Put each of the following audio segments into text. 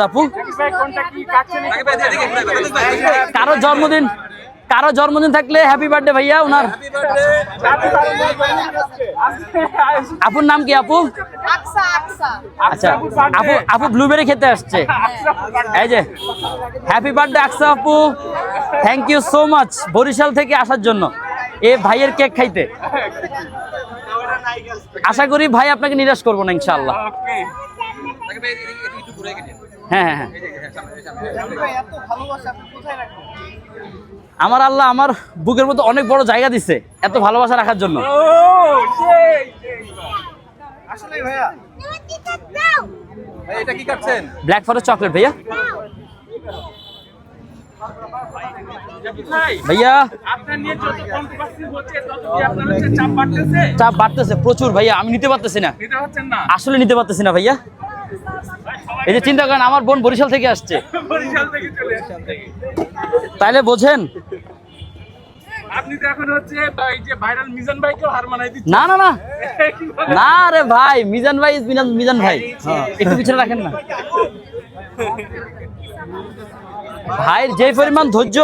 আপু কারো জন্মদিন থাকলে হ্যাপি বার্থডে ভাইয়া ওনার। আপুর নাম কি আপু? আচ্ছা আপু ব্লুবেরি খেতে আসছে। এই যে হ্যাপি বার্থডে আকসা আপু, thank you so much Barishal থেকে আসার জন্য এ ভাইয়ের কেক খাইতে। আশা করি ভাই আপনাকে নিরাশ করবো না ইনশাআল্লাহ। হ্যাঁ হ্যাঁ হ্যাঁ আমার আল্লাহ আমার বুকের মধ্যে অনেক বড় জায়গা দিচ্ছে এত ভালোবাসা রাখার জন্য। ব্ল্যাক ফরেস্ট চকলেট ভাইয়া। ভাইয়া চাপ বাড়তেছে প্রচুর ভাইয়া, আমি নিতে পারতেছি না, আসলে নিতে পারতেছি না ভাইয়া। এই যে চিন্তা করেন আমার বোন বরিশাল থেকে আসছে, তাইলে বোঝেন। আপনি তো এখন হচ্ছে এই যে ভাইরাল মিজান ভাইকেও হার মানাই দিচ্ছেন। না না না না রে ভাই, মিজান ভাই মিজান ভাই একটু পিছনে রাখেন না। ভাইয়ের যে পরিমাণ ধৈর্য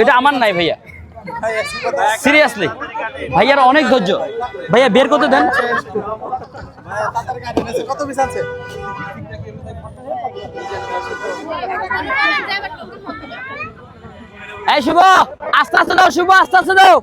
এটা আমার নাই ভাইয়া, সিরিয়াসলি ভাইয়ার অনেক ধৈর্য। ভাইয়া বের করতে দেন। কত পিস আছে? এই শুভ আস্তে আস্তে দাও, শুভ আস্তে আস্তে দাও।